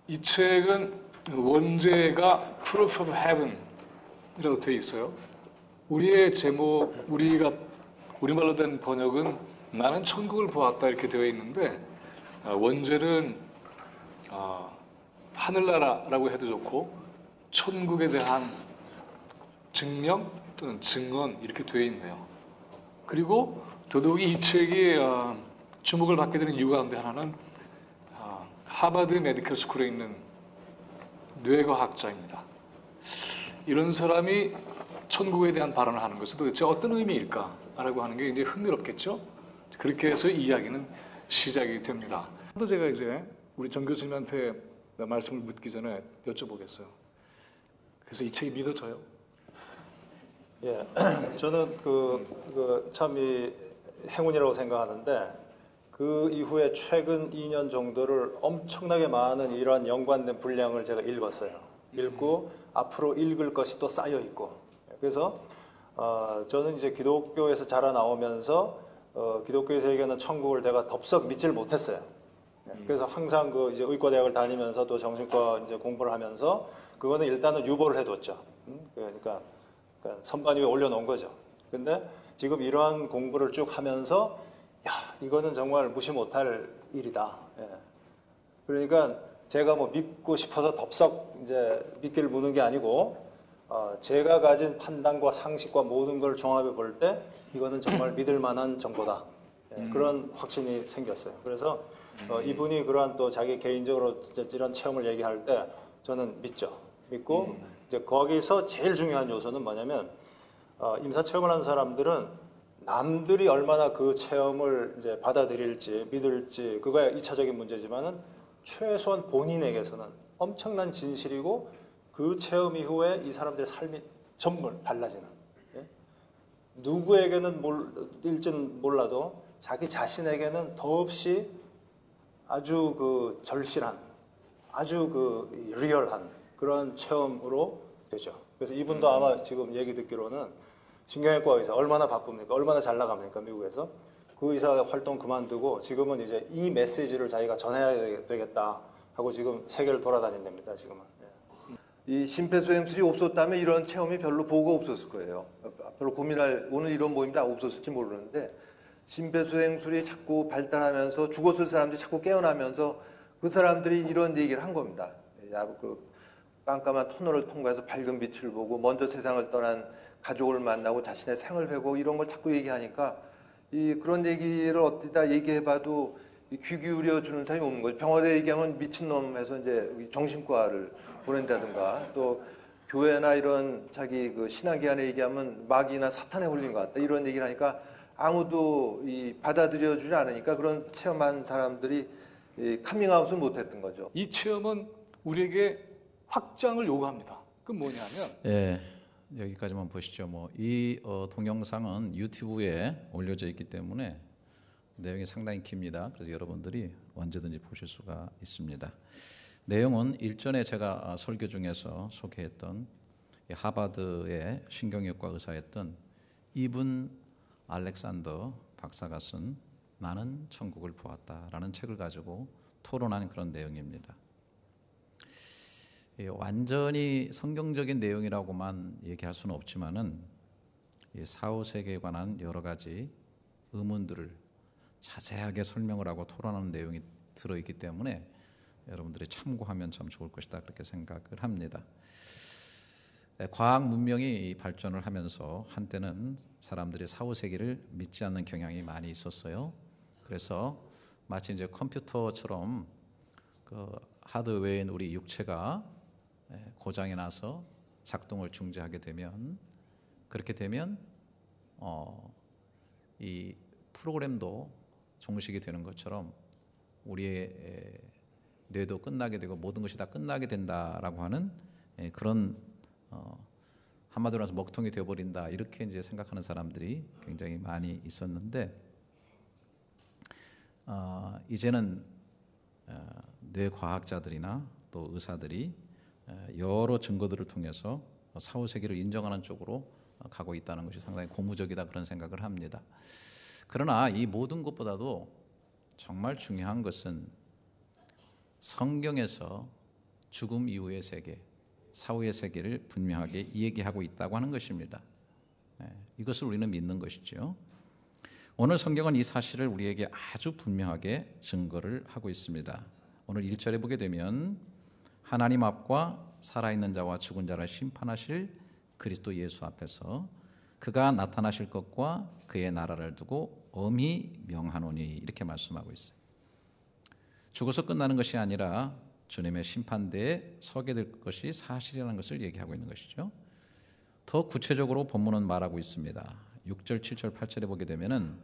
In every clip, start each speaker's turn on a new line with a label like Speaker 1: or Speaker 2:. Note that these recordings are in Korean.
Speaker 1: 이 책은 원제가 Proof of Heaven이라고 되어 있어요. 우리의 제목, 우리말로 된 번역은 나는 천국을 보았다 이렇게 되어 있는데 원제는 하늘나라라고 해도 좋고 천국에 대한 증명 또는 증언 이렇게 되어 있네요. 그리고 더더욱이 이 책이 주목을 받게 되는 이유 가운데 하나는 하버드 메디컬 스쿨에 있는 뇌과학자입니다. 이런 사람이 천국에 대한 발언을 하는 것은 도대체 어떤 의미일까라고 하는 게 이제 흥미롭겠죠. 그렇게 해서 이야기는 시작이 됩니다. 또 제가 이제 우리 정 교수님한테 말씀을 묻기 전에 여쭤보겠어요. 그래서 이 책이 믿어져요?
Speaker 2: 예, 저는 참 이 행운이라고 생각하는데 그 이후에 최근 2년 정도를 엄청나게 많은 이러한 연관된 분량을 제가 읽었어요. 읽고 앞으로 읽을 것이 또 쌓여 있고. 그래서 저는 이제 기독교에서 자라 나오면서 기독교에서 얘기하는 천국을 내가 덥석 믿지를 못했어요. 그래서 항상 이제 의과대학을 다니면서 또 정신과 이제 공부를 하면서 그거는 일단은 유보를 해뒀죠. 그러니까 선반 위에 올려놓은 거죠. 근데 지금 이러한 공부를 쭉 하면서 야, 이거는 정말 무시 못할 일이다. 예. 그러니까 제가 뭐 믿고 싶어서 덥석 이제 믿기를 무는 게 아니고 제가 가진 판단과 상식과 모든 걸 종합해 볼 때 이거는 정말 믿을 만한 정보다. 예, 그런 확신이 생겼어요. 그래서 이분이 그러한 또 자기 개인적으로 이런 체험을 얘기할 때 저는 믿죠. 믿고 이제 거기서 제일 중요한 요소는 뭐냐면 임사 체험을 한 사람들은 남들이 얼마나 그 체험을 이제 받아들일지 믿을지 그거야 2차적인 문제지만은 최소한 본인에게서는 엄청난 진실이고 그 체험 이후에 이 사람들의 삶이 전부 달라지는. 예? 누구에게는 일진 몰라도 자기 자신에게는 더없이 아주 그 절실한, 아주 그 리얼한 그런 체험으로 되죠. 그래서 이분도 아마 지금 얘기 듣기로는 신경외과 의사 얼마나 바쁩니까? 얼마나 잘 나갑니까? 미국에서. 그 의사 활동 그만두고 지금은 이제 이 메시지를 자기가 전해야 되겠다 하고 지금 세계를 돌아다닌답니다. 지금은.
Speaker 3: 이 심폐소생술이 없었다면 이런 체험이 별로 보고가 없었을 거예요. 별로 고민할 오늘 이런 모임도 없었을지 모르는데 심폐소생술이 자꾸 발달하면서 죽었을 사람들이 자꾸 깨어나면서 그 사람들이 이런 얘기를 한 겁니다. 깜깜한 터널을 통과해서 밝은 빛을 보고 먼저 세상을 떠난 가족을 만나고 자신의 생을 회고 이런 걸 자꾸 얘기하니까 그런 얘기를 어디다 얘기해봐도 귀 기울여 주는 사람이 없는 거죠. 병원에 얘기하면 미친놈 해서 이제 정신과를 보낸다든가 또 교회나 이런 자기 그 신앙기관에 얘기하면 마귀나 사탄에 홀린 것 같다 이런 얘기를 하니까 아무도 받아들여 주지 않으니까 그런 체험한 사람들이 카밍아웃을 못했던 거죠.
Speaker 1: 이 체험은 우리에게 확장을 요구합니다. 그 뭐냐면
Speaker 4: 예, 여기까지만 보시죠. 이 동영상은 유튜브에 올려져 있기 때문에 내용이 상당히 깁니다. 그래서 여러분들이 언제든지 보실 수가 있습니다. 내용은 일전에 제가 설교 중에서 소개했던 하버드의 신경외과 의사였던 이분 알렉산더 박사가 쓴 나는 천국을 보았다라는 책을 가지고 토론한 그런 내용입니다. 완전히 성경적인 내용이라고만 얘기할 수는 없지만은 사후세계에 관한 여러 가지 의문들을 자세하게 설명을 하고 토론하는 내용이 들어있기 때문에 여러분들이 참고하면 참 좋을 것이다 그렇게 생각을 합니다. 과학 문명이 발전을 하면서 한때는 사람들이 사후세계를 믿지 않는 경향이 많이 있었어요. 그래서 마치 이제 컴퓨터처럼 그 하드웨어인 우리 육체가 고장이 나서 작동을 중지하게 되면 그렇게 되면 이 프로그램도 종식이 되는 것처럼 우리의 뇌도 끝나게 되고 모든 것이 다 끝나게 된다라고 하는 그런 한마디로 해서 먹통이 되어버린다 이렇게 이제 생각하는 사람들이 굉장히 많이 있었는데 이제는 뇌과학자들이나 또 의사들이 여러 증거들을 통해서 사후세계를 인정하는 쪽으로 가고 있다는 것이 상당히 고무적이다 그런 생각을 합니다. 그러나 이 모든 것보다도 정말 중요한 것은 성경에서 죽음 이후의 세계, 사후의 세계를 분명하게 얘기하고 있다고 하는 것입니다. 이것을 우리는 믿는 것이죠. 오늘 성경은 이 사실을 우리에게 아주 분명하게 증거를 하고 있습니다. 오늘 1절에 보게 되면 하나님 앞과 살아있는 자와 죽은 자를 심판하실 그리스도 예수 앞에서 그가 나타나실 것과 그의 나라를 두고 엄히 명하노니 이렇게 말씀하고 있어요. 죽어서 끝나는 것이 아니라 주님의 심판대에 서게 될 것이 사실이라는 것을 얘기하고 있는 것이죠. 더 구체적으로 본문은 말하고 있습니다. 6절, 7절, 8절에 보게 되면은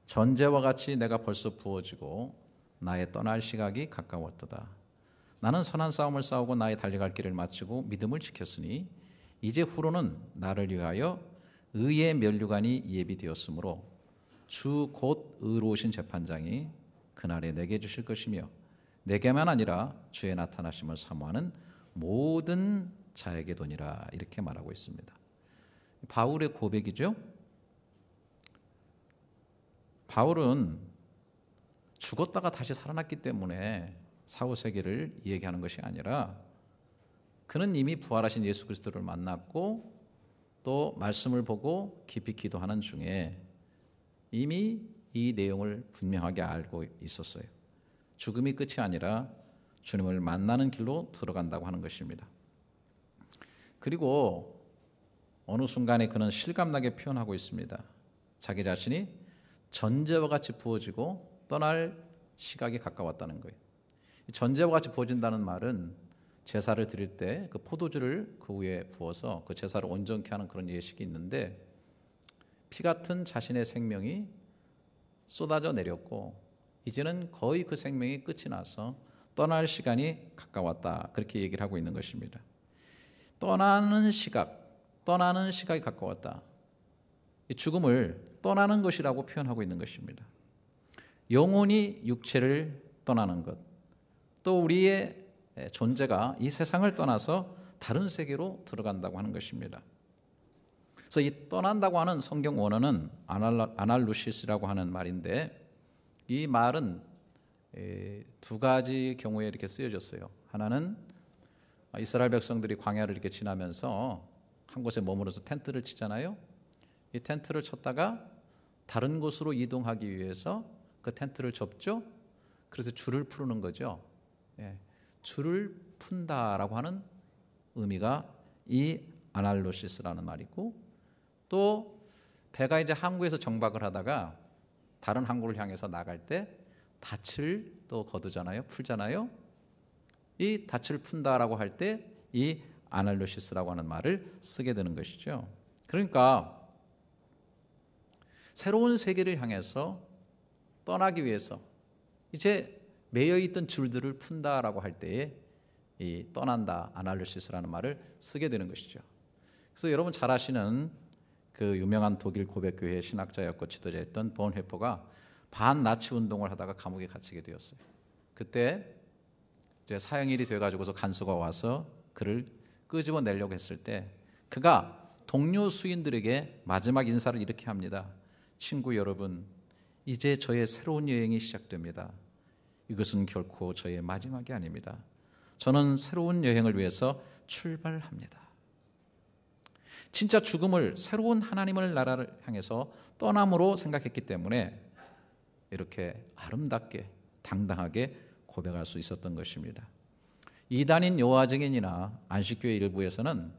Speaker 4: 전제와 같이 내가 벌써 부어지고 나의 떠날 시각이 가까웠도다. 나는 선한 싸움을 싸우고 나의 달려갈 길을 마치고 믿음을 지켰으니 이제 후로는 나를 위하여 의의 면류관이 예비되었으므로 주 곧 의로우신 재판장이 그날에 내게 주실 것이며 내게만 아니라 주의 나타나심을 사모하는 모든 자에게 도니라 이렇게 말하고 있습니다. 바울의 고백이죠. 바울은 죽었다가 다시 살아났기 때문에 사후 세계를 얘기하는 것이 아니라 그는 이미 부활하신 예수 그리스도를 만났고 또 말씀을 보고 깊이 기도하는 중에 이미 이 내용을 분명하게 알고 있었어요. 죽음이 끝이 아니라 주님을 만나는 길로 들어간다고 하는 것입니다. 그리고 어느 순간에 그는 실감나게 표현하고 있습니다. 자기 자신이 전제와 같이 부어지고 떠날 시각이 가까웠다는 거예요. 전제와 같이 부어진다는 말은 제사를 드릴 때 그 포도주를 그 위에 부어서 그 제사를 온전케 하는 그런 예식이 있는데 피 같은 자신의 생명이 쏟아져 내렸고 이제는 거의 그 생명이 끝이 나서 떠날 시간이 가까웠다. 그렇게 얘기를 하고 있는 것입니다. 떠나는 시각이 가까웠다. 이 죽음을 떠나는 것이라고 표현하고 있는 것입니다. 영혼이 육체를 떠나는 것, 또 우리의 존재가 이 세상을 떠나서 다른 세계로 들어간다고 하는 것입니다. 그래서 이 떠난다고 하는 성경 원어는 아날루시스라고 하는 말인데 이 말은 두 가지 경우에 이렇게 쓰여졌어요. 하나는 이스라엘 백성들이 광야를 이렇게 지나면서 한 곳에 머무러서 텐트를 치잖아요. 이 텐트를 쳤다가 다른 곳으로 이동하기 위해서 그 텐트를 접죠. 그래서 줄을 푸는 거죠. 줄을 푼다라고 하는 의미가 이 아날로시스라는 말이고 또 배가 이제 항구에서 정박을 하다가 다른 항구를 향해서 나갈 때 닻을 또 거두잖아요. 풀잖아요. 이 닻을 푼다라고 할 때 이 아날로시스라고 하는 말을 쓰게 되는 것이죠. 그러니까 새로운 세계를 향해서 떠나기 위해서 이제 매여 있던 줄들을 푼다라고 할 때에 이 떠난다 아날로시스라는 말을 쓰게 되는 것이죠. 그래서 여러분 잘 아시는 그 유명한 독일 고백교회 신학자였고 지도자였던 본헤퍼가 반나치 운동을 하다가 감옥에 갇히게 되었어요. 그때 이제 사형일이 돼가지고서 간수가 와서 그를 끄집어내려고 했을 때 그가 동료 수인들에게 마지막 인사를 이렇게 합니다. 친구 여러분, 이제 저의 새로운 여행이 시작됩니다. 이것은 결코 저의 마지막이 아닙니다. 저는 새로운 여행을 위해서 출발합니다. 진짜 죽음을 새로운 하나님을 나라를 향해서 떠남으로 생각했기 때문에 이렇게 아름답게 당당하게 고백할 수 있었던 것입니다. 이단인 여호와 증인이나 안식교회 일부에서는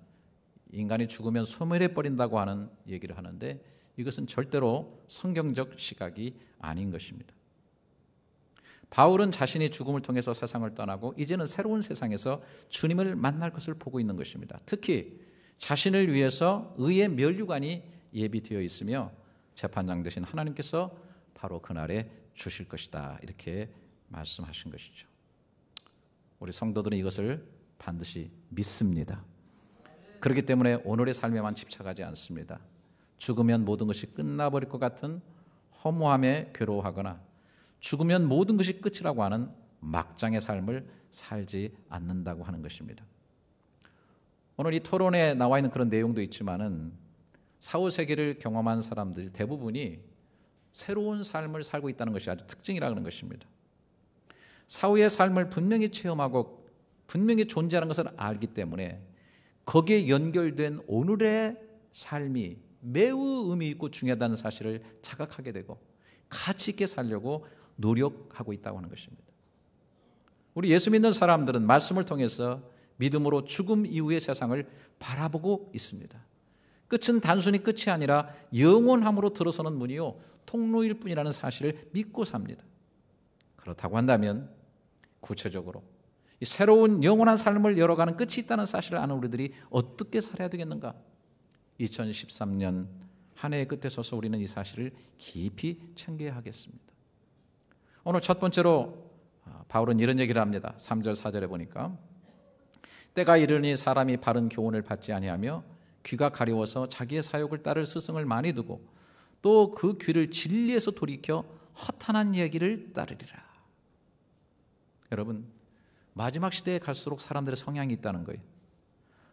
Speaker 4: 인간이 죽으면 소멸해 버린다고 하는 얘기를 하는데 이것은 절대로 성경적 시각이 아닌 것입니다. 바울은 자신이 죽음을 통해서 세상을 떠나고 이제는 새로운 세상에서 주님을 만날 것을 보고 있는 것입니다. 특히 자신을 위해서 의의 면류관이 예비되어 있으며 재판장 되신 하나님께서 바로 그날에 주실 것이다. 이렇게 말씀하신 것이죠. 우리 성도들은 이것을 반드시 믿습니다. 그렇기 때문에 오늘의 삶에만 집착하지 않습니다. 죽으면 모든 것이 끝나버릴 것 같은 허무함에 괴로워하거나 죽으면 모든 것이 끝이라고 하는 막장의 삶을 살지 않는다고 하는 것입니다. 오늘 이 토론에 나와 있는 그런 내용도 있지만은 사후 세계를 경험한 사람들 대부분이 새로운 삶을 살고 있다는 것이 아주 특징이라는 것입니다. 사후의 삶을 분명히 체험하고 분명히 존재하는 것을 알기 때문에 거기에 연결된 오늘의 삶이 매우 의미 있고 중요하다는 사실을 자각하게 되고 가치 있게 살려고 노력하고 있다고 하는 것입니다. 우리 예수 믿는 사람들은 말씀을 통해서 믿음으로 죽음 이후의 세상을 바라보고 있습니다. 끝은 단순히 끝이 아니라 영원함으로 들어서는 문이요 통로일 뿐이라는 사실을 믿고 삽니다. 그렇다고 한다면 구체적으로 이 새로운 영원한 삶을 열어가는 끝이 있다는 사실을 아는 우리들이 어떻게 살아야 되겠는가? 2013년 한 해의 끝에 서서 우리는 이 사실을 깊이 챙겨야 하겠습니다. 오늘 첫 번째로 바울은 이런 얘기를 합니다. 3절 4절에 보니까 때가 이르니 사람이 바른 교훈을 받지 아니하며 귀가 가려워서 자기의 사욕을 따를 스승을 많이 두고 또 그 귀를 진리에서 돌이켜 허탄한 얘기를 따르리라. 여러분, 마지막 시대에 갈수록 사람들의 성향이 있다는 거예요.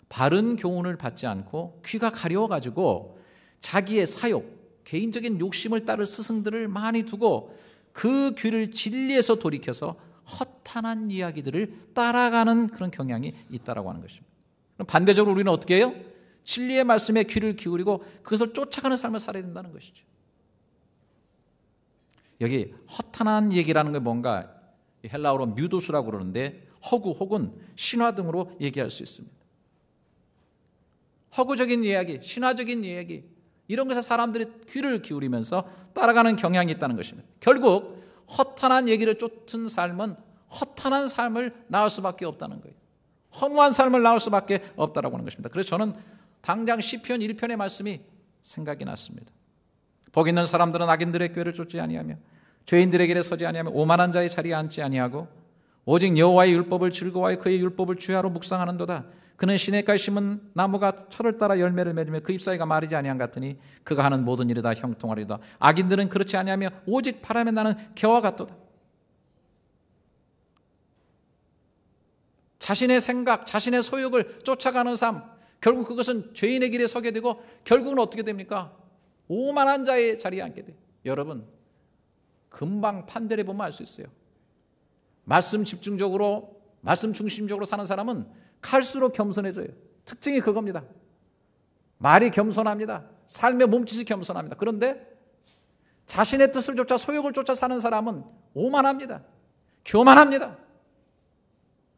Speaker 4: 바른 교훈을 받지 않고 귀가 가려워가지고 자기의 사욕, 개인적인 욕심을 따를 스승들을 많이 두고 그 귀를 진리에서 돌이켜서 허탄한 이야기들을 따라가는 그런 경향이 있다라고 하는 것입니다. 그럼 반대적으로 우리는 어떻게 해요? 진리의 말씀에 귀를 기울이고 그것을 쫓아가는 삶을 살아야 된다는 것이죠. 여기 허탄한 얘기라는 게 뭔가 헬라어로 뮤도스라고 그러는데 허구 혹은 신화 등으로 얘기할 수 있습니다. 허구적인 이야기, 신화적인 이야기 이런 것에 사람들이 귀를 기울이면서 따라가는 경향이 있다는 것입니다. 결국 허탄한 얘기를 쫓은 삶은 허탄한 삶을 낳을 수밖에 없다는 거예요. 허무한 삶을 낳을 수밖에 없다라고 하는 것입니다. 그래서 저는 당장 시편 1편의 말씀이 생각이 났습니다. 복 있는 사람들은 악인들의 꾀를 쫓지 아니하며 죄인들의 길에 서지 아니하며 오만한 자의 자리에 앉지 아니하고 오직 여호와의 율법을 즐거워하여 그의 율법을 주야로 묵상하는도다. 그는 시냇가에 심은 나무가 철을 따라 열매를 맺으며 그 잎사귀가 마르지 아니한 같으니 그가 하는 모든 일이 다 형통하리로다. 악인들은 그렇지 아니하며 오직 바람에 나는 겨와 같도다. 자신의 생각, 자신의 소욕을 쫓아가는 삶, 결국 그것은 죄인의 길에 서게 되고 결국은 어떻게 됩니까? 오만한 자의 자리에 앉게 돼요. 여러분, 금방 판별해 보면 알 수 있어요. 말씀 집중적으로, 말씀 중심적으로 사는 사람은 갈수록 겸손해져요. 특징이 그겁니다. 말이 겸손합니다. 삶의 몸짓이 겸손합니다. 그런데 자신의 뜻을 쫓아 소욕을 쫓아 사는 사람은 오만합니다. 교만합니다.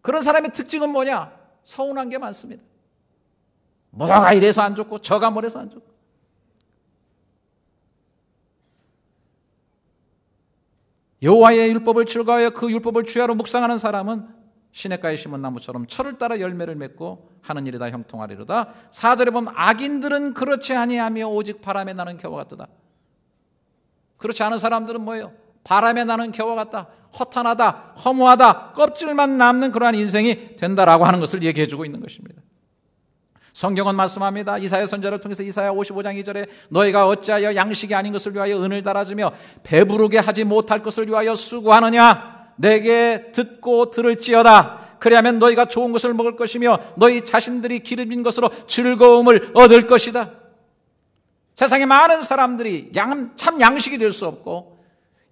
Speaker 4: 그런 사람의 특징은 뭐냐? 서운한 게 많습니다. 뭐가 이래서 안 좋고 저가 뭐래서 안 좋고. 여호와의 율법을 즐거워하여 그 율법을 주야로 묵상하는 사람은 시냇가에 심은 나무처럼 철을 따라 열매를 맺고 하는 일이 다 형통하리로다. 4절에 보면 악인들은 그렇지 아니하며 오직 바람에 나는 겨와 같도다. 그렇지 않은 사람들은 뭐예요? 바람에 나는 겨와 같다. 허탄하다. 허무하다. 껍질만 남는 그러한 인생이 된다라고 하는 것을 얘기해 주고 있는 것입니다. 성경은 말씀합니다. 이사야 선지자를 통해서 이사야 55장 2절에 너희가 어찌하여 양식이 아닌 것을 위하여 은을 달아주며 배부르게 하지 못할 것을 위하여 수고하느냐? 내게 듣고 들을지어다. 그리하면 너희가 좋은 것을 먹을 것이며 너희 자신들이 기름진 것으로 즐거움을 얻을 것이다. 세상에 많은 사람들이 참 양식이 될 수 없고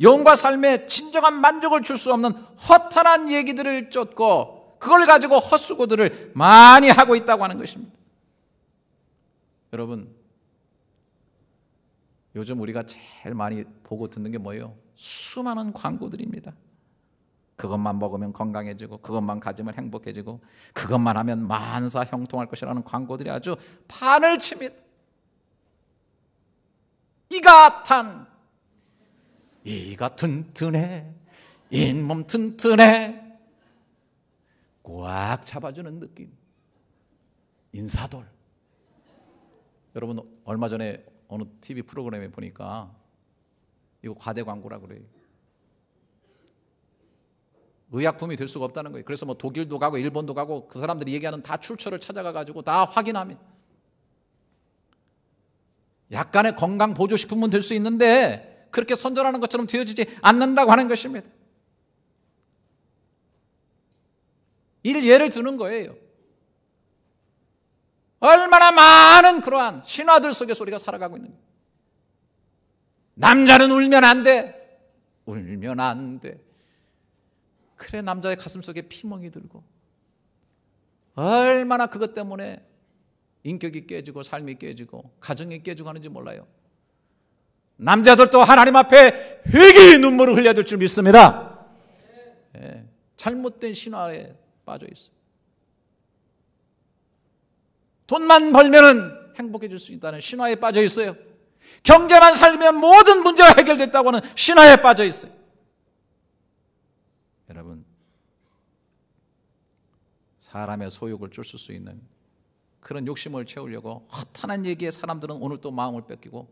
Speaker 4: 영과 삶에 진정한 만족을 줄 수 없는 허탄한 얘기들을 쫓고 그걸 가지고 헛수고들을 많이 하고 있다고 하는 것입니다. 여러분, 요즘 우리가 제일 많이 보고 듣는 게 뭐예요? 수많은 광고들입니다. 그것만 먹으면 건강해지고 그것만 가지면 행복해지고 그것만 하면 만사 형통할 것이라는 광고들이 아주 판을 칩니다. 이가 튼튼해, 잇몸 튼튼해, 꽉 잡아주는 느낌. 인사돌. 여러분, 얼마 전에 어느 TV 프로그램에 보니까 이거 과대 광고라고 그래요. 의약품이 될 수가 없다는 거예요. 그래서 뭐 독일도 가고 일본도 가고 그 사람들이 얘기하는 다 출처를 찾아가가지고 다 확인합니다. 약간의 건강 보조식품은 될 수 있는데 그렇게 선전하는 것처럼 되어지지 않는다고 하는 것입니다. 예를 드는 거예요. 얼마나 많은 그러한 신화들 속에서 우리가 살아가고 있는가. 남자는 울면 안 돼. 울면 안 돼. 그래 남자의 가슴 속에 피멍이 들고 얼마나 그것 때문에 인격이 깨지고 삶이 깨지고 가정이 깨지고 하는지 몰라요. 남자들도 하나님 앞에 회개의 눈물을 흘려야 될 줄 믿습니다. 예, 잘못된 신화에 빠져 있어요. 돈만 벌면은 행복해질 수 있다는 신화에 빠져 있어요. 경제만 살면 모든 문제가 해결됐다고 하는 신화에 빠져 있어요. 여러분, 사람의 소욕을 쫓을 수 있는 그런 욕심을 채우려고 허탄한 얘기에 사람들은 오늘 또 마음을 뺏기고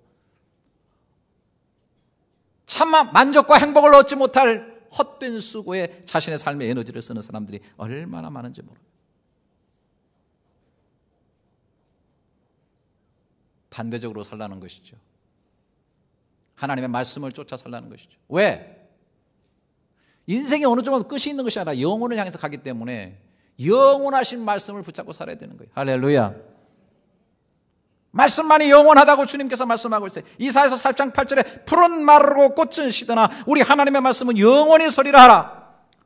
Speaker 4: 참 만족과 행복을 얻지 못할 헛된 수고에 자신의 삶의 에너지를 쓰는 사람들이 얼마나 많은지 모릅니다. 반대적으로 살라는 것이죠. 하나님의 말씀을 쫓아 살라는 것이죠. 왜? 인생이 어느 정도 끝이 있는 것이 아니라 영혼을 향해서 가기 때문에 영원하신 말씀을 붙잡고 살아야 되는 거예요. 할렐루야. 말씀만이 영원하다고 주님께서 말씀하고 있어요. 이사야서 4장 8절에 푸른 마르고 꽃은 시드나 우리 하나님의 말씀은 영원히 서리라 하라.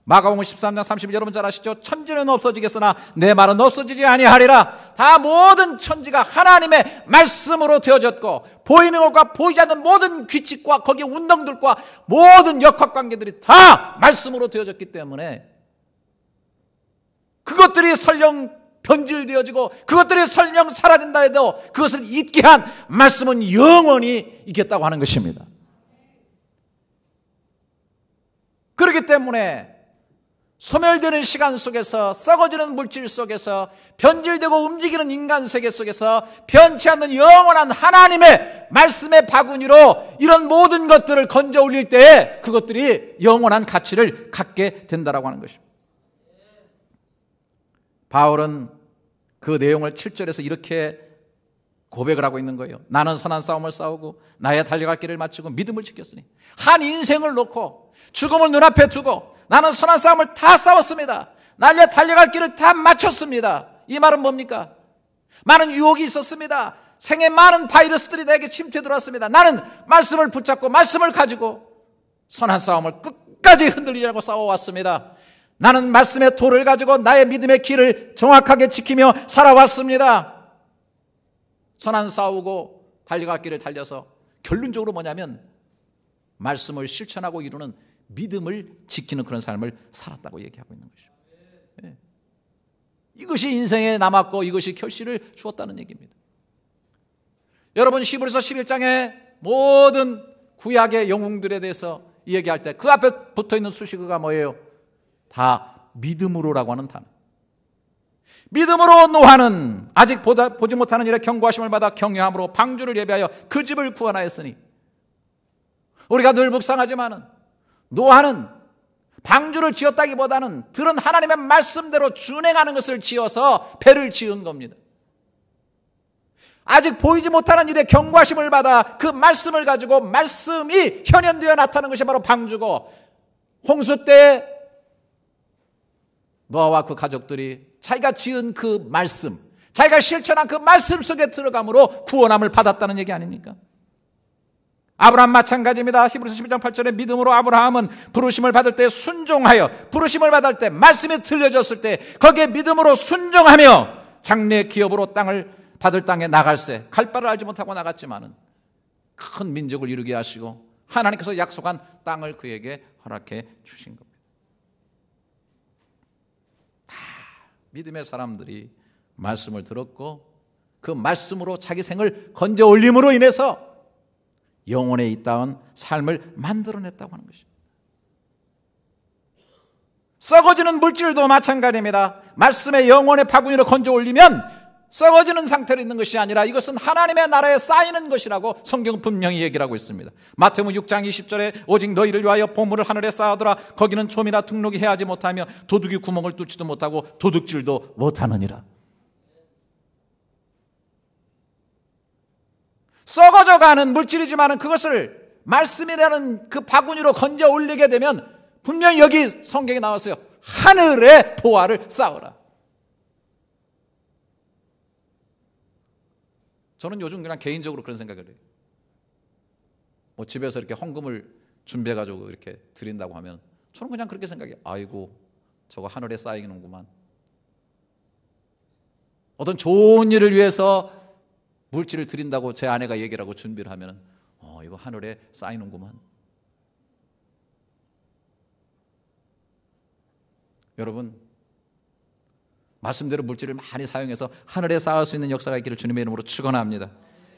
Speaker 4: 마가복음 13장 30절 여러분 잘 아시죠? 천지는 없어지겠으나 내 말은 없어지지 아니하리라. 다 모든 천지가 하나님의 말씀으로 되어졌고 보이는 것과 보이지 않는 모든 규칙과 거기에 운동들과 모든 역학관계들이 다 말씀으로 되어졌기 때문에 그것들이 설령 변질되어지고 그것들이 설령 사라진다 해도 그것을 잊게 한 말씀은 영원히 있겠다고 하는 것입니다. 그렇기 때문에 소멸되는 시간 속에서 썩어지는 물질 속에서 변질되고 움직이는 인간 세계 속에서 변치 않는 영원한 하나님의 말씀의 바구니로 이런 모든 것들을 건져 올릴 때에 그것들이 영원한 가치를 갖게 된다라고 하는 것입니다. 바울은 그 내용을 7절에서 이렇게 고백을 하고 있는 거예요. 나는 선한 싸움을 싸우고 나의 달려갈 길을 마치고 믿음을 지켰으니 한 인생을 놓고 죽음을 눈앞에 두고 나는 선한 싸움을 다 싸웠습니다. 나의 달려갈 길을 다 마쳤습니다. 이 말은 뭡니까? 많은 유혹이 있었습니다. 생에 많은 바이러스들이 내게 침투해 들어왔습니다. 나는 말씀을 붙잡고 말씀을 가지고 선한 싸움을 끝까지 흔들리지 않고 싸워왔습니다. 나는 말씀의 도를 가지고 나의 믿음의 길을 정확하게 지키며 살아왔습니다. 선한 싸우고 달려갈 길을 달려서 결론적으로 뭐냐면 말씀을 실천하고 이루는 믿음을 지키는 그런 삶을 살았다고 얘기하고 있는 것이죠. 네. 이것이 인생에 남았고 이것이 결실을 주었다는 얘기입니다. 여러분 히브리서 11장에 모든 구약의 영웅들에 대해서 얘기할 때 그 앞에 붙어있는 수식어가 뭐예요? 다 믿음으로라고 하는 단어. 믿음으로 노아는 아직 보지 못하는 일에 경고하심을 받아 경외함으로 방주를 예비하여 그 집을 구원하였으니 우리가 늘 묵상하지만은 노아는 방주를 지었다기보다는 들은 하나님의 말씀대로 준행하는 것을 지어서 배를 지은 겁니다. 아직 보이지 못하는 일에 경고하심을 받아 그 말씀을 가지고 말씀이 현현되어 나타나는 것이 바로 방주고 홍수 때 노아와 그 가족들이 자기가 지은 그 말씀, 자기가 실천한 그 말씀 속에 들어감으로 구원함을 받았다는 얘기 아닙니까? 아브라함 마찬가지입니다. 히브리서 11장 8절에 믿음으로 아브라함은 부르심을 받을 때 순종하여 부르심을 받을 때 말씀이 들려졌을 때 거기에 믿음으로 순종하며 장래 기업으로 땅을 받을 땅에 나갈새 갈 바를 알지 못하고 나갔지만은 큰 민족을 이루게 하시고 하나님께서 약속한 땅을 그에게 허락해 주신 겁니다. 믿음의 사람들이 말씀을 들었고 그 말씀으로 자기 생을 건져 올림으로 인해서 영혼에 있다운 삶을 만들어냈다고 하는 것입니다. 썩어지는 물질도 마찬가지입니다. 말씀의 영혼의 바구니로 건져 올리면 썩어지는 상태로 있는 것이 아니라 이것은 하나님의 나라에 쌓이는 것이라고 성경은 분명히 얘기를 하고 있습니다. 마태복음 6장 20절에 오직 너희를 위하여 보물을 하늘에 쌓아두라. 거기는 좀이나 등록이 해하지 못하며 도둑이 구멍을 뚫지도 못하고 도둑질도 못하느니라. 썩어져가는 물질이지만 그것을 말씀이라는 그 바구니로 건져 올리게 되면 분명히 여기 성경에 나왔어요. 하늘의 보화를 쌓으라. 저는 요즘 그냥 개인적으로 그런 생각을 해요. 뭐 집에서 이렇게 헌금을 준비해가지고 이렇게 드린다고 하면 저는 그냥 그렇게 생각해요. 아이고 저거 하늘에 쌓이는구만. 어떤 좋은 일을 위해서 물질을 드린다고 제 아내가 얘기를 하고 준비를 하면 이거 하늘에 쌓이는구만. 여러분, 말씀대로 물질을 많이 사용해서 하늘에 쌓을 수 있는 역사가 있기를 주님의 이름으로 축원합니다.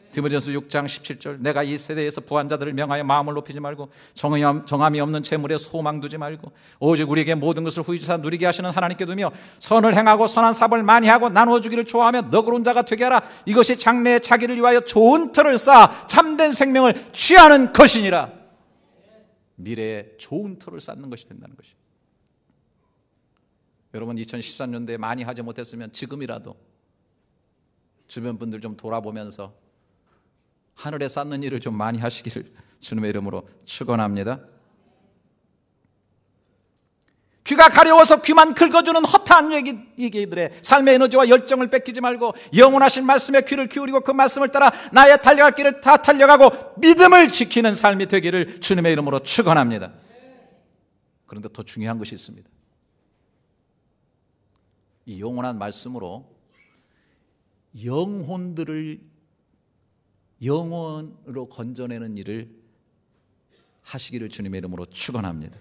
Speaker 4: 디모데전서 6장 17절, 내가 이 세대에서 부한 자들을 명하여 마음을 높이지 말고 정함이 없는 재물에 소망 두지 말고 오직 우리에게 모든 것을 후이주사 누리게 하시는 하나님께 두며 선을 행하고 선한 사업을 많이 하고 나누어 주기를 좋아하며 너그러운 자가 되게 하라. 이것이 장래의 자기를 위하여 좋은 터를 쌓아 참된 생명을 취하는 것이니라. 미래에 좋은 터를 쌓는 것이 된다는 것입니다. 여러분, 2013년도에 많이 하지 못했으면 지금이라도 주변 분들 좀 돌아보면서 하늘에 쌓는 일을 좀 많이 하시기를 주님의 이름으로 축원합니다. 귀가 가려워서 귀만 긁어주는 허탄 얘기들의 삶의 에너지와 열정을 뺏기지 말고 영원하신 말씀에 귀를 기울이고 그 말씀을 따라 나의 달려갈 길을 다 달려가고 믿음을 지키는 삶이 되기를 주님의 이름으로 축원합니다. 그런데 더 중요한 것이 있습니다. 이 영원한 말씀으로 영혼들을 영원으로 건져내는 일을 하시기를 주님의 이름으로 축원합니다.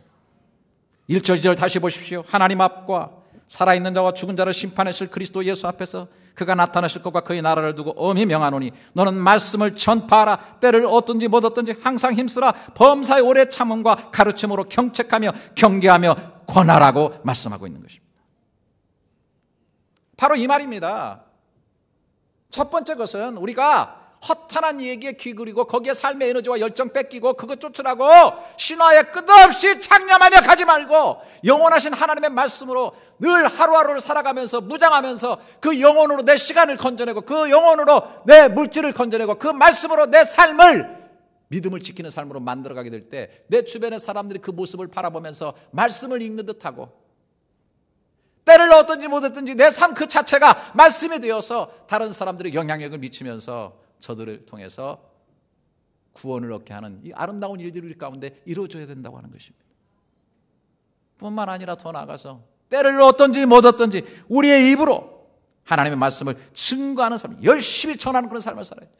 Speaker 4: 1절 2절 다시 보십시오. 하나님 앞과 살아있는 자와 죽은 자를 심판하실 그리스도 예수 앞에서 그가 나타나실 것과 그의 나라를 두고 엄히 명하노니 너는 말씀을 전파하라. 때를 얻든지 못 얻든지 항상 힘쓰라. 범사의 오래 참음과 가르침으로 경책하며 경계하며 권하라고 말씀하고 있는 것입니다. 바로 이 말입니다. 첫 번째 것은 우리가 허탄한 얘기에 귀 기울이고 거기에 삶의 에너지와 열정 뺏기고 그것 쫓으라고 신화에 끝없이 창념하며 가지 말고 영원하신 하나님의 말씀으로 늘 하루하루를 살아가면서 무장하면서 그 영혼으로 내 시간을 건져내고 그 영혼으로 내 물질을 건져내고 그 말씀으로 내 삶을 믿음을 지키는 삶으로 만들어가게 될 때 내 주변의 사람들이 그 모습을 바라보면서 말씀을 읽는 듯하고 때를 얻든지 못 얻든지 내 삶 그 자체가 말씀이 되어서 다른 사람들이 영향력을 미치면서 저들을 통해서 구원을 얻게 하는 이 아름다운 일들이 우리 가운데 이루어져야 된다고 하는 것입니다. 뿐만 아니라 더 나아가서 때를 얻든지 못 얻든지 우리의 입으로 하나님의 말씀을 증거하는 삶, 열심히 전하는 그런 삶을 살아야 돼요.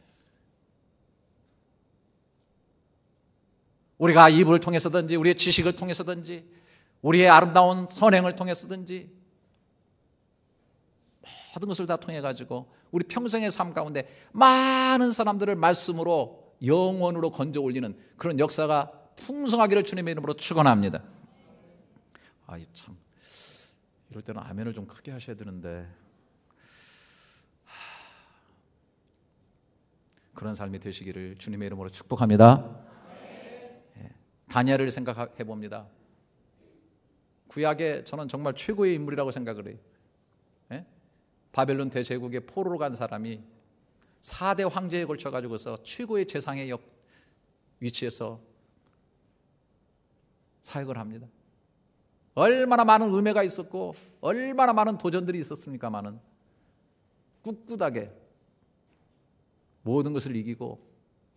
Speaker 4: 우리가 입을 통해서든지 우리의 지식을 통해서든지 우리의 아름다운 선행을 통해서든지 모든 것을 다 통해 가지고 우리 평생의 삶 가운데 많은 사람들을 말씀으로 영원으로 건져 올리는 그런 역사가 풍성하기를 주님의 이름으로 축원합니다. 참 이럴 때는 아멘을 좀 크게 하셔야 되는데 그런 삶이 되시기를 주님의 이름으로 축복합니다. 다니엘을 생각해 봅니다. 구약에 저는 정말 최고의 인물이라고 생각을 해요. 바벨론 대제국에 포로로 간 사람이 4대 황제에 걸쳐가지고서 최고의 재상의 위치에서 사역을 합니다. 얼마나 많은 음해가 있었고 얼마나 많은 도전들이 있었습니까마는 꿋꿋하게 모든 것을 이기고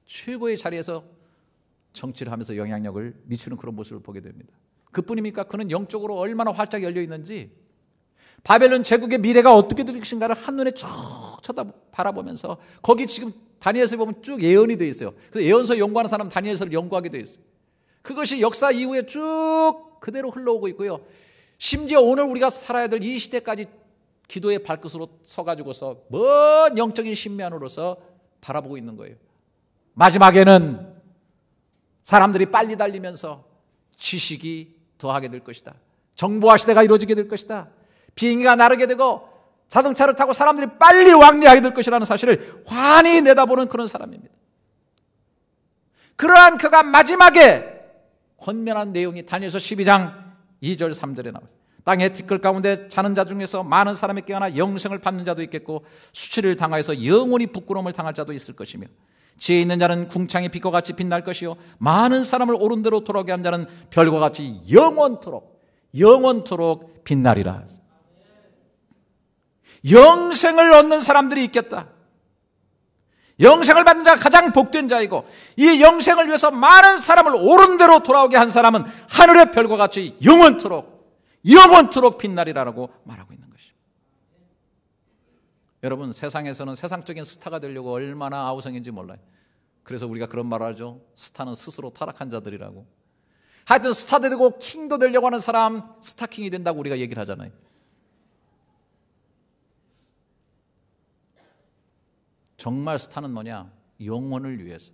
Speaker 4: 최고의 자리에서 정치를 하면서 영향력을 미치는 그런 모습을 보게 됩니다. 그뿐입니까? 그는 영적으로 얼마나 활짝 열려 있는지 바벨론 제국의 미래가 어떻게 될 것인가를 한눈에 쭉 바라보면서 거기 지금 다니엘서에 보면 쭉 예언이 되어 있어요. 그래서 예언서 연구하는 사람은 다니엘서를 연구하게 되어 있어요. 그것이 역사 이후에 쭉 그대로 흘러오고 있고요. 심지어 오늘 우리가 살아야 될 이 시대까지 기도의 발끝으로 서가지고서 먼 영적인 신면으로서 바라보고 있는 거예요. 마지막에는 사람들이 빨리 달리면서 지식이 더하게 될 것이다. 정보화 시대가 이루어지게 될 것이다. 비행기가 나르게 되고 자동차를 타고 사람들이 빨리 왕래하게 될 것이라는 사실을 환히 내다보는 그런 사람입니다. 그러한 그가 마지막에 권면한 내용이 다니엘서 12장 2절 3절에 나옵니다. 땅의 티끌 가운데 자는 자 중에서 많은 사람이 깨어나 영생을 받는 자도 있겠고 수치를 당하여서 영원히 부끄러움을 당할 자도 있을 것이며 지혜 있는 자는 궁창의 빛과 같이 빛날 것이요 많은 사람을 옳은 대로 돌아오게 한 자는 별과 같이 영원토록 빛나리라. 영생을 얻는 사람들이 있겠다. 영생을 받는 자가 가장 복된 자이고 이 영생을 위해서 많은 사람을 옳은 대로 돌아오게 한 사람은 하늘의 별과 같이 영원토록 빛나리라고 말하고 있는 것입니다. 여러분, 세상에서는 세상적인 스타가 되려고 얼마나 아우성인지 몰라요. 그래서 우리가 그런 말을 하죠. 스타는 스스로 타락한 자들이라고. 하여튼 스타 되고 킹도 되려고 하는 사람, 스타킹이 된다고 우리가 얘기를 하잖아요. 정말 스타는 뭐냐? 영혼을 위해서.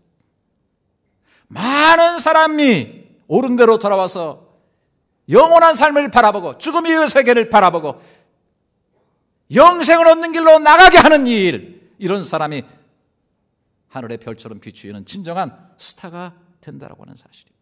Speaker 4: 많은 사람이 옳은 대로 돌아와서 영원한 삶을 바라보고 죽음 이후의 세계를 바라보고 영생을 얻는 길로 나가게 하는 일, 이런 사람이 하늘의 별처럼 비추이는 진정한 스타가 된다라고 하는 사실이에요.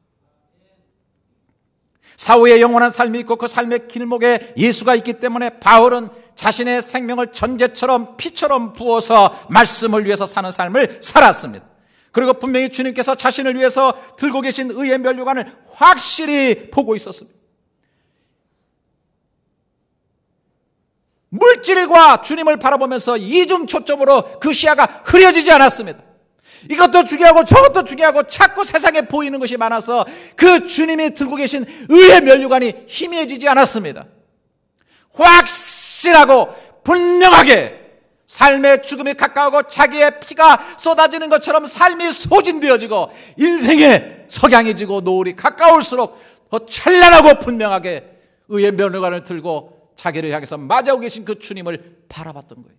Speaker 4: 사후에 영원한 삶이 있고 그 삶의 길목에 예수가 있기 때문에 바울은 자신의 생명을 전제처럼 피처럼 부어서 말씀을 위해서 사는 삶을 살았습니다. 그리고 분명히 주님께서 자신을 위해서 들고 계신 의의 면류관을 확실히 보고 있었습니다. 물질과 주님을 바라보면서 이중 초점으로 그 시야가 흐려지지 않았습니다. 이것도 중요하고 저것도 중요하고 자꾸 세상에 보이는 것이 많아서 그 주님이 들고 계신 의의 면류관이 희미해지지 않았습니다. 확실하고 분명하게 삶의 죽음이 가까우고 자기의 피가 쏟아지는 것처럼 삶이 소진되어지고 인생의 석양이 지고 노을이 가까울수록 더 찬란하고 분명하게 의의 면류관을 들고 자기를 향해서 맞아오고 계신 그 주님을 바라봤던 거예요.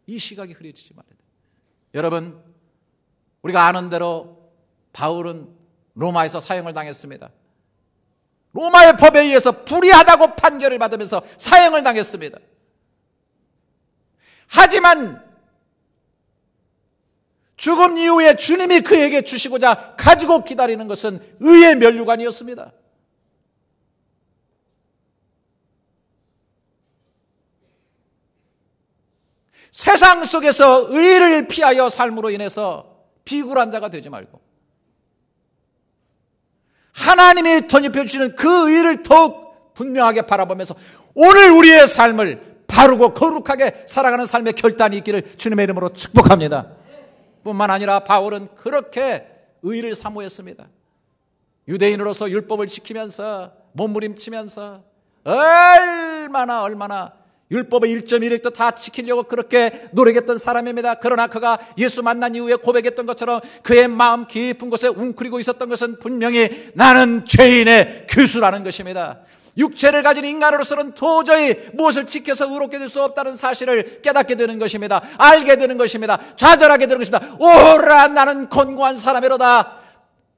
Speaker 4: 이 시각이 흐려지지 말아야 돼요. 여러분, 우리가 아는 대로 바울은 로마에서 사형을 당했습니다. 로마의 법에 의해서 불의하다고 판결을 받으면서 사형을 당했습니다. 하지만 죽음 이후에 주님이 그에게 주시고자 가지고 기다리는 것은 의의 면류관이었습니다. 세상 속에서 의를 피하여 삶으로 인해서 비굴한 자가 되지 말고 하나님이 덧입혀 주시는 그 의를 더욱 분명하게 바라보면서 오늘 우리의 삶을 바르고 거룩하게 살아가는 삶의 결단이 있기를 주님의 이름으로 축복합니다. 뿐만 아니라 바울은 그렇게 의를 사모했습니다. 유대인으로서 율법을 지키면서 몸부림치면서 얼마나 율법의 1.1획도 다 지키려고 그렇게 노력했던 사람입니다. 그러나 그가 예수 만난 이후에 고백했던 것처럼 그의 마음 깊은 곳에 웅크리고 있었던 것은 분명히 나는 죄인의 괴수라는 것입니다. 육체를 가진 인간으로서는 도저히 무엇을 지켜서 의롭게 될 수 없다는 사실을 깨닫게 되는 것입니다. 알게 되는 것입니다. 좌절하게 되는 것입니다. 오라, 나는 곤고한 사람이로다.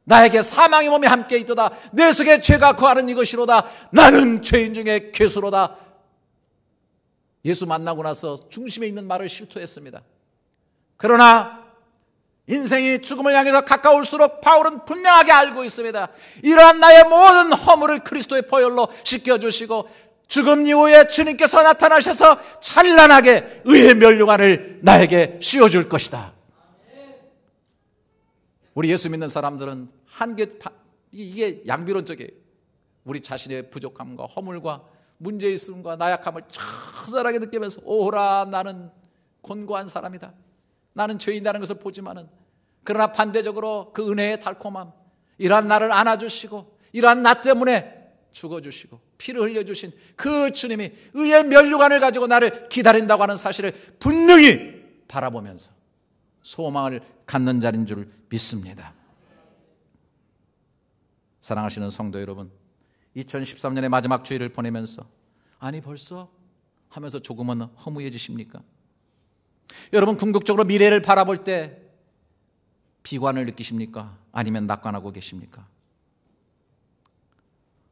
Speaker 4: 나에게 사망의 몸이 함께 있도다. 내 속에 죄가 거하는 이것이로다. 나는 죄인 중에 괴수로다. 예수 만나고 나서 중심에 있는 말을 실토했습니다. 그러나 인생이 죽음을 향해서 가까울수록 바울은 분명하게 알고 있습니다. 이러한 나의 모든 허물을 그리스도의 보혈로 씻겨주시고 죽음 이후에 주님께서 나타나셔서 찬란하게 의의 면류관을 나에게 씌워줄 것이다. 우리 예수 믿는 사람들은 이게 양비론적이에요. 우리 자신의 부족함과 허물과 문제있음과 나약함을 처절하게 느끼면서 오라, 나는 곤고한 사람이다. 나는 죄인이라는 것을 보지만은 그러나 반대적으로 그 은혜의 달콤함, 이러한 나를 안아주시고 이러한 나 때문에 죽어주시고 피를 흘려주신 그 주님이 의의 면류관을 가지고 나를 기다린다고 하는 사실을 분명히 바라보면서 소망을 갖는 자인 줄 믿습니다. 사랑하시는 성도 여러분, 2013년의 마지막 주일을 보내면서 아니 벌써 하면서 조금은 허무해지십니까? 여러분, 궁극적으로 미래를 바라볼 때 비관을 느끼십니까? 아니면 낙관하고 계십니까?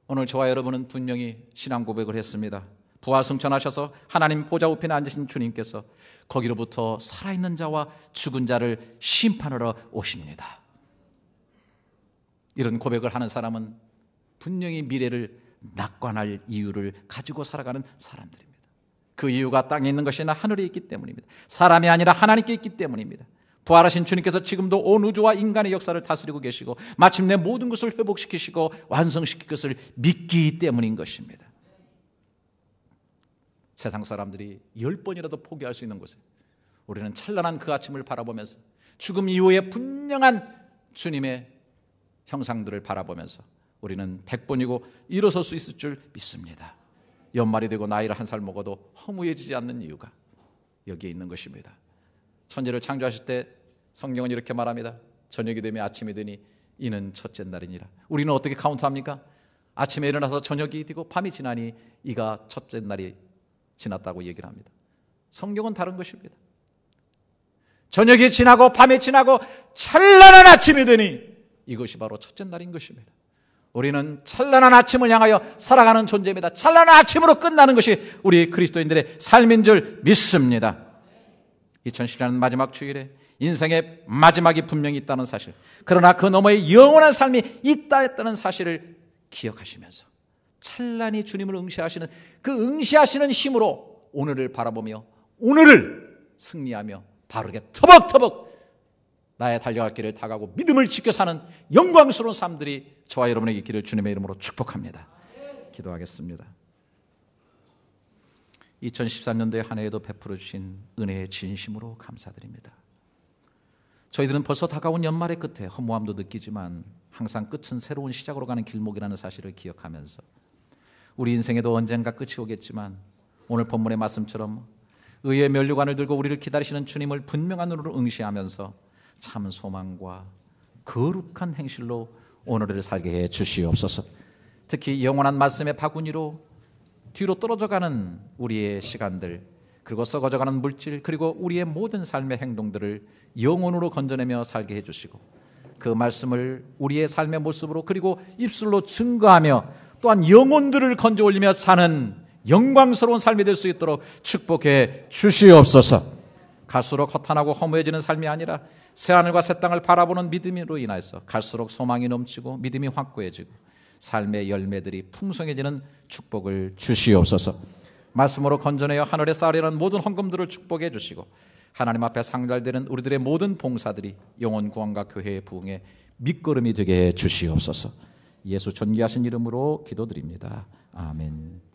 Speaker 4: 오늘 저와 여러분은 분명히 신앙 고백을 했습니다. 부활 승천하셔서 하나님 보좌 우편에 앉으신 주님께서 거기로부터 살아있는 자와 죽은 자를 심판하러 오십니다. 이런 고백을 하는 사람은 분명히 미래를 낙관할 이유를 가지고 살아가는 사람들입니다. 그 이유가 땅에 있는 것이 아니라 하늘에 있기 때문입니다. 사람이 아니라 하나님께 있기 때문입니다. 부활하신 주님께서 지금도 온 우주와 인간의 역사를 다스리고 계시고 마침내 모든 것을 회복시키시고 완성시킬 것을 믿기 때문인 것입니다. 세상 사람들이 10번이라도 포기할 수 있는 곳에 우리는 찬란한 그 아침을 바라보면서 죽음 이후에 분명한 주님의 형상들을 바라보면서 우리는 100번이고 일어설 수 있을 줄 믿습니다. 연말이 되고 나이를 한 살 먹어도 허무해지지 않는 이유가 여기에 있는 것입니다. 천지를 창조하실 때 성경은 이렇게 말합니다. 저녁이 되면 아침이 되니 이는 첫째 날이니라. 우리는 어떻게 카운트합니까? 아침에 일어나서 저녁이 되고 밤이 지나니 이가 첫째 날이 지났다고 얘기를 합니다. 성경은 다른 것입니다. 저녁이 지나고 밤이 지나고 찬란한 아침이 되니 이것이 바로 첫째 날인 것입니다. 우리는 찬란한 아침을 향하여 살아가는 존재입니다. 찬란한 아침으로 끝나는 것이 우리 그리스도인들의 삶인 줄 믿습니다. 2010년 마지막 주일에 인생의 마지막이 분명히 있다는 사실, 그러나 그 너머에 영원한 삶이 있다 했다는 사실을 기억하시면서 찬란히 주님을 응시하시는 그 응시하시는 힘으로 오늘을 바라보며 오늘을 승리하며 바르게 터벅터벅 나의 달려갈 길을 다가고 믿음을 지켜 사는 영광스러운 삶들이 저와 여러분에게 있기를 주님의 이름으로 축복합니다. 기도하겠습니다. 2013년도에 한 해에도 베풀어 주신 은혜의 진심으로 감사드립니다. 저희들은 벌써 다가온 연말의 끝에 허무함도 느끼지만 항상 끝은 새로운 시작으로 가는 길목이라는 사실을 기억하면서 우리 인생에도 언젠가 끝이 오겠지만 오늘 본문의 말씀처럼 의의 면류관을 들고 우리를 기다리시는 주님을 분명한 눈으로 응시하면서 참 소망과 거룩한 행실로 오늘을 살게 해 주시옵소서. 특히 영원한 말씀의 바구니로 뒤로 떨어져가는 우리의 시간들, 그리고 썩어져가는 물질, 그리고 우리의 모든 삶의 행동들을 영혼으로 건져내며 살게 해주시고 그 말씀을 우리의 삶의 모습으로 그리고 입술로 증거하며 또한 영혼들을 건져 올리며 사는 영광스러운 삶이 될 수 있도록 축복해 주시옵소서. 갈수록 허탄하고 허무해지는 삶이 아니라 새하늘과 새 땅을 바라보는 믿음으로 인해서 갈수록 소망이 넘치고 믿음이 확고해지고 삶의 열매들이 풍성해지는 축복을 주시옵소서. 말씀으로 건져내어 하늘에 쌓으려는 모든 헌금들을 축복해 주시고 하나님 앞에 상달되는 우리들의 모든 봉사들이 영혼 구원과 교회의 부흥의 밑거름이 되게 해 주시옵소서. 예수 존귀하신 이름으로 기도드립니다. 아멘.